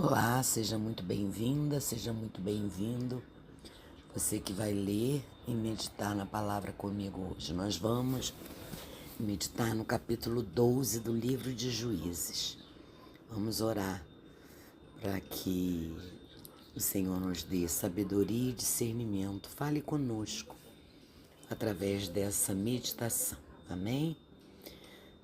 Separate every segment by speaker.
Speaker 1: Olá, seja muito bem-vinda, seja muito bem-vindo. Você que vai ler e meditar na palavra comigo hoje. Nós vamos meditar no capítulo 12 do livro de Juízes. Vamos orar para que o Senhor nos dê sabedoria e discernimento. Fale conosco através dessa meditação. Amém?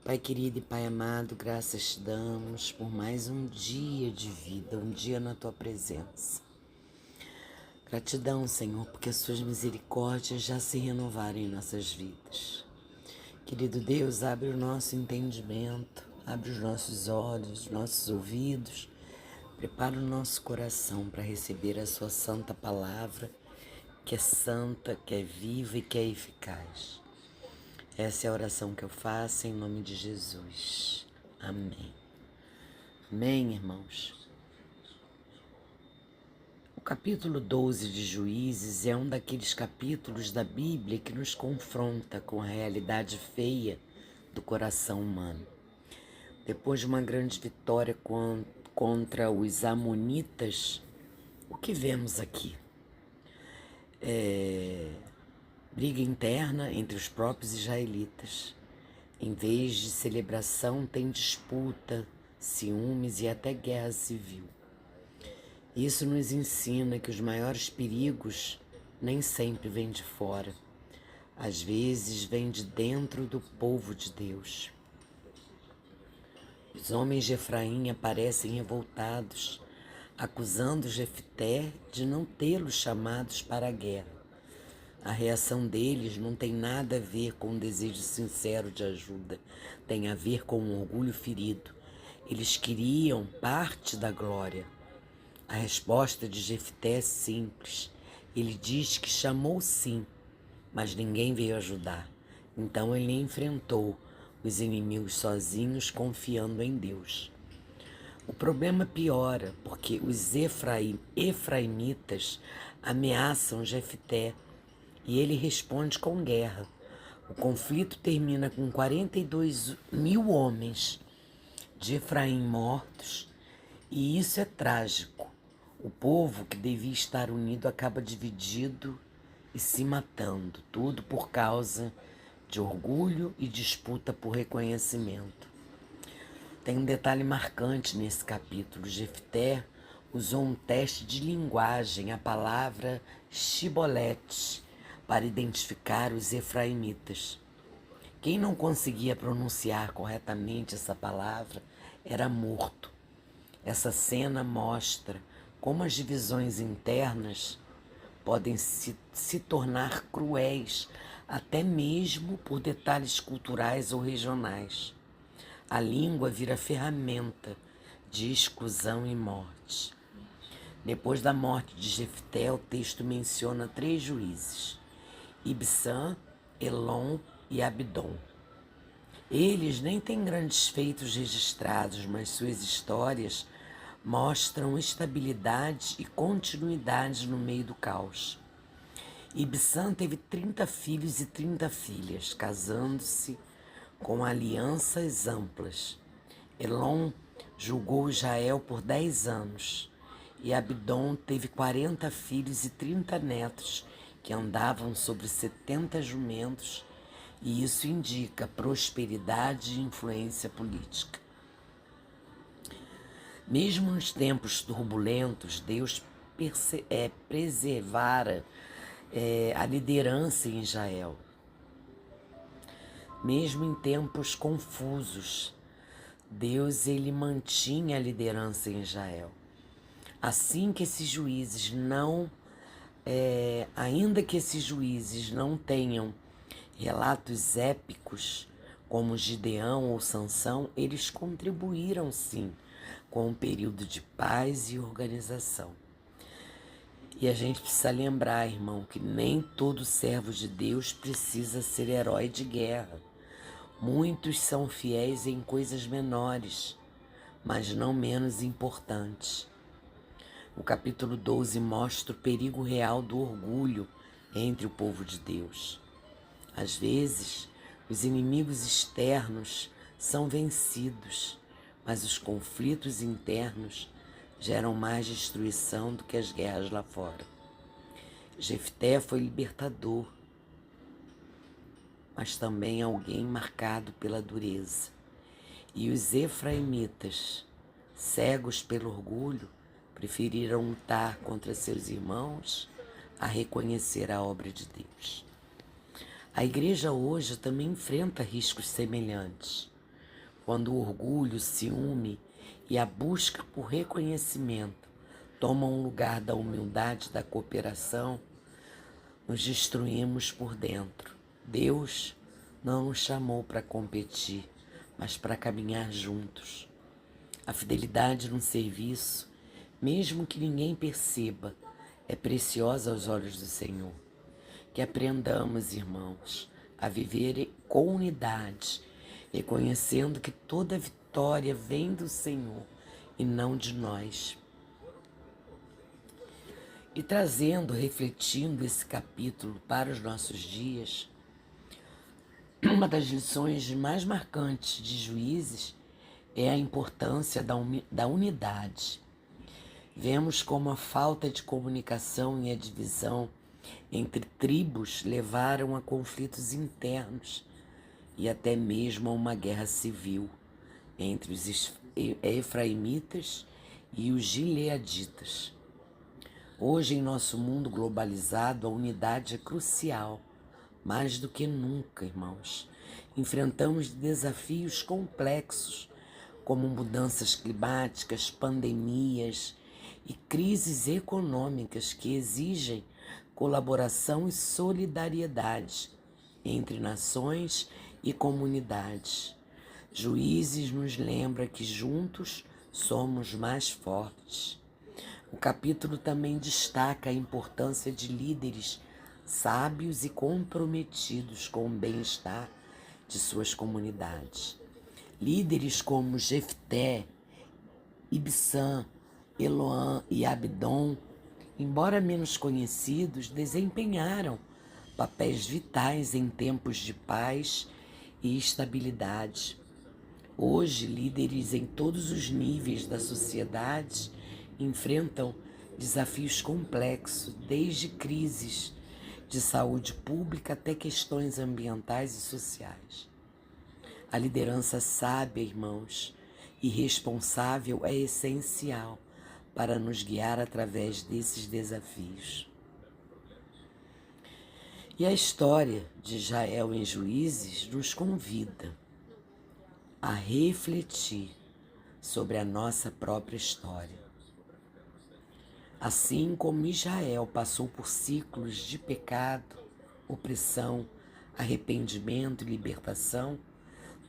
Speaker 1: Pai querido e Pai amado, graças te damos por mais um dia de vida, um dia na Tua presença. Gratidão, Senhor, porque as Suas misericórdias já se renovaram em nossas vidas. Querido Deus, abre o nosso entendimento, abre os nossos olhos, nossos ouvidos, prepara o nosso coração para receber a Sua santa palavra, que é santa, que é viva e que é eficaz. Essa é a oração que eu faço em nome de Jesus. Amém. Amém, irmãos? O capítulo 12 de Juízes é um daqueles capítulos da Bíblia que nos confronta com a realidade feia do coração humano. Depois de uma grande vitória contra os amonitas, o que vemos aqui? Briga interna entre os próprios israelitas. Em vez de celebração, tem disputa, ciúmes e até guerra civil. Isso nos ensina que os maiores perigos nem sempre vêm de fora. Às vezes vêm de dentro do povo de Deus. Os homens de Efraim aparecem revoltados, acusando Jefté de não tê-los chamados para a guerra. A reação deles não tem nada a ver com um desejo sincero de ajuda, tem a ver com um orgulho ferido. Eles queriam parte da glória. A resposta de Jefté é simples. Ele diz que chamou sim, mas ninguém veio ajudar. Então ele enfrentou os inimigos sozinhos, confiando em Deus. O problema piora, porque os efraimitas ameaçam Jefté e ele responde com guerra. O conflito termina com 42 mil homens de Efraim mortos, e isso é trágico. O povo que devia estar unido acaba dividido e se matando, tudo por causa de orgulho e disputa por reconhecimento. Tem um detalhe marcante nesse capítulo. Jefté usou um teste de linguagem, a palavra shibolete, para identificar os efraimitas. Quem não conseguia pronunciar corretamente essa palavra era morto. Essa cena mostra como as divisões internas podem se tornar cruéis, até mesmo por detalhes culturais ou regionais. A língua vira ferramenta de exclusão e morte. Depois da morte de Jefté, o texto menciona 3 juízes: Ibsã, Elon e Abdon. Eles nem têm grandes feitos registrados, mas suas histórias mostram estabilidade e continuidade no meio do caos. Ibsã teve 30 filhos e 30 filhas, casando-se com alianças amplas. Elon julgou Israel por 10 anos, e Abdon teve 40 filhos e 30 netos, que andavam sobre 70 jumentos, e isso indica prosperidade e influência política. Mesmo nos tempos turbulentos, Deus preservara a liderança em Israel. Mesmo em tempos confusos, Deus ele mantinha a liderança em Israel. Assim que esses juízes ainda que esses juízes não tenham relatos épicos como Gideão ou Sansão, eles contribuíram sim com um período de paz e organização. E a gente precisa lembrar, irmão, que nem todo servo de Deus precisa ser herói de guerra. Muitos são fiéis em coisas menores, mas não menos importantes. O capítulo 12 mostra o perigo real do orgulho entre o povo de Deus. Às vezes, os inimigos externos são vencidos, mas os conflitos internos geram mais destruição do que as guerras lá fora. Jefté foi libertador, mas também alguém marcado pela dureza. E os efraimitas, cegos pelo orgulho, preferiram lutar contra seus irmãos a reconhecer a obra de Deus. A igreja hoje também enfrenta riscos semelhantes. Quando o orgulho, o ciúme e a busca por reconhecimento tomam o lugar da humildade e da cooperação, nos destruímos por dentro. Deus não nos chamou para competir, mas para caminhar juntos. A fidelidade no serviço, mesmo que ninguém perceba, é preciosa aos olhos do Senhor. Que aprendamos, irmãos, a viver com unidade, reconhecendo que toda vitória vem do Senhor e não de nós. E trazendo, refletindo esse capítulo para os nossos dias, uma das lições mais marcantes de Juízes é a importância da unidade. Vemos como a falta de comunicação e a divisão entre tribos levaram a conflitos internos e até mesmo a uma guerra civil entre os efraimitas e os gileaditas. Hoje, em nosso mundo globalizado, a unidade é crucial, mais do que nunca, irmãos. Enfrentamos desafios complexos, como mudanças climáticas, pandemias e crises econômicas que exigem colaboração e solidariedade entre nações e comunidades. Juízes nos lembra que juntos somos mais fortes. O capítulo também destaca a importância de líderes sábios e comprometidos com o bem-estar de suas comunidades. Líderes como Jefté, Ibsã, Eloã e Abdon, embora menos conhecidos, desempenharam papéis vitais em tempos de paz e estabilidade. Hoje, líderes em todos os níveis da sociedade enfrentam desafios complexos, desde crises de saúde pública até questões ambientais e sociais. A liderança sábia, irmãos, e responsável é essencial para nos guiar através desses desafios. E a história de Israel em Juízes nos convida a refletir sobre a nossa própria história. Assim como Israel passou por ciclos de pecado, opressão, arrependimento e libertação,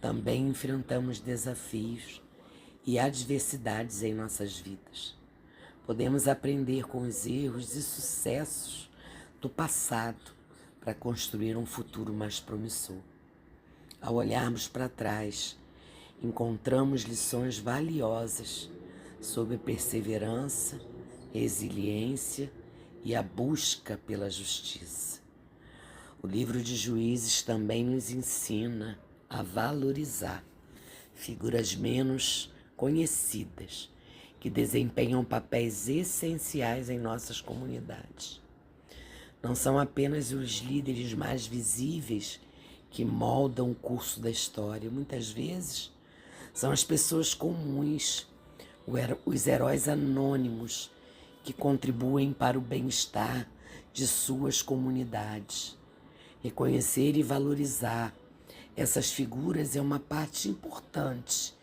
Speaker 1: também enfrentamos desafios e adversidades em nossas vidas. Podemos aprender com os erros e sucessos do passado para construir um futuro mais promissor. Ao olharmos para trás, encontramos lições valiosas sobre perseverança, resiliência e a busca pela justiça. O livro de Juízes também nos ensina a valorizar figuras menos conhecidas que desempenham papéis essenciais em nossas comunidades. Não são apenas os líderes mais visíveis que moldam o curso da história. Muitas vezes são as pessoas comuns, os heróis anônimos que contribuem para o bem-estar de suas comunidades. Reconhecer e valorizar essas figuras é uma parte importante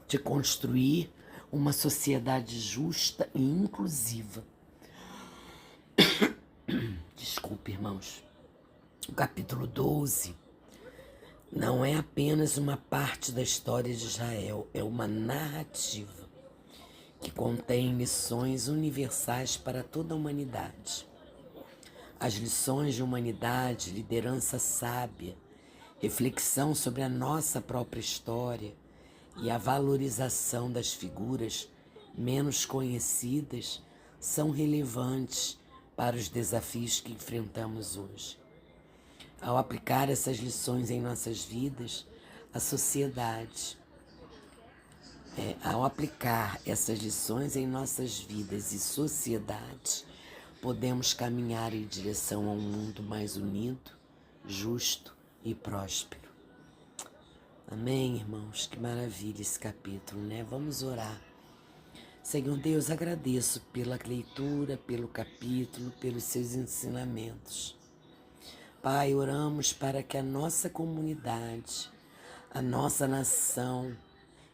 Speaker 1: de construir uma sociedade justa e inclusiva. Desculpe, irmãos. O capítulo 12 não é apenas uma parte da história de Israel, é uma narrativa que contém lições universais para toda a humanidade. As lições de humanidade, liderança sábia, reflexão sobre a nossa própria história e a valorização das figuras menos conhecidas são relevantes para os desafios que enfrentamos hoje. Ao aplicar essas lições em nossas vidas, a sociedade ao aplicar essas lições em nossas vidas e sociedade, podemos caminhar em direção a um mundo mais unido, justo e próspero. Amém, irmãos? Que maravilha esse capítulo, né? Vamos orar. Senhor Deus, agradeço pela leitura, pelo capítulo, pelos seus ensinamentos. Pai, oramos para que a nossa comunidade, a nossa nação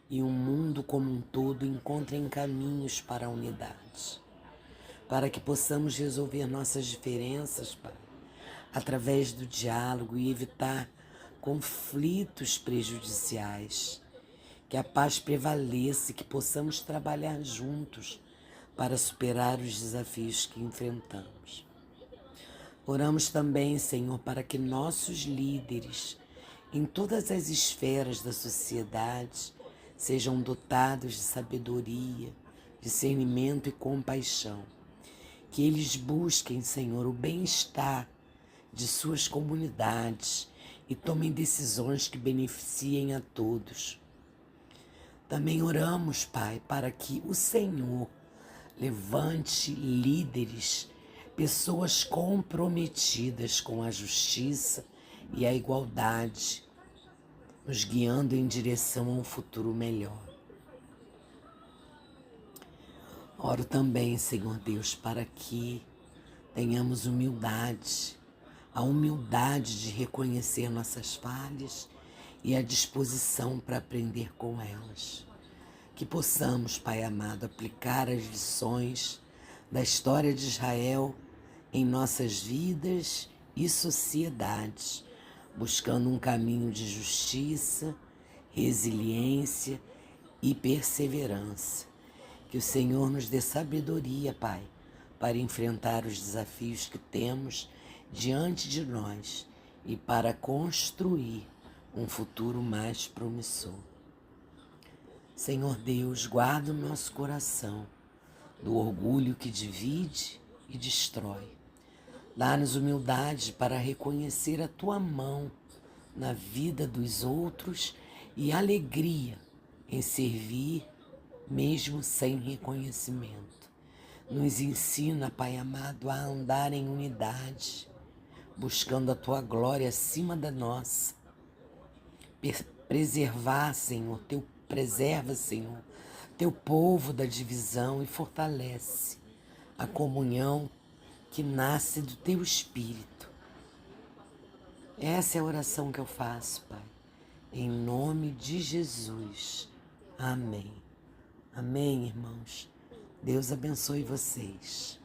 Speaker 1: e o mundo como um todo encontrem caminhos para a unidade, para que possamos resolver nossas diferenças, Pai, através do diálogo e evitar conflitos prejudiciais. Que a paz prevaleça e que possamos trabalhar juntos para superar os desafios que enfrentamos. Oramos também, Senhor, para que nossos líderes, em todas as esferas da sociedade, sejam dotados de sabedoria, discernimento e compaixão. Que eles busquem, Senhor, o bem-estar de suas comunidades e tomem decisões que beneficiem a todos. Também oramos, Pai, para que o Senhor levante líderes, pessoas comprometidas com a justiça e a igualdade, nos guiando em direção a um futuro melhor. Oro também, Senhor Deus, para que tenhamos humildade, a humildade de reconhecer nossas falhas e a disposição para aprender com elas. Que possamos, Pai amado, aplicar as lições da história de Israel em nossas vidas e sociedades, buscando um caminho de justiça, resiliência e perseverança. Que o Senhor nos dê sabedoria, Pai, para enfrentar os desafios que temos diante de nós e para construir um futuro mais promissor. Senhor Deus, guarda o nosso coração do orgulho que divide e destrói. Dá-nos humildade para reconhecer a Tua mão na vida dos outros e alegria em servir mesmo sem reconhecimento. Nos ensina, Pai amado, a andar em unidade, buscando a Tua glória acima da nossa. Preserva, Senhor, Teu povo da divisão e fortalece a comunhão que nasce do Teu Espírito. Essa é a oração que eu faço, Pai, em nome de Jesus. Amém. Amém, irmãos. Deus abençoe vocês.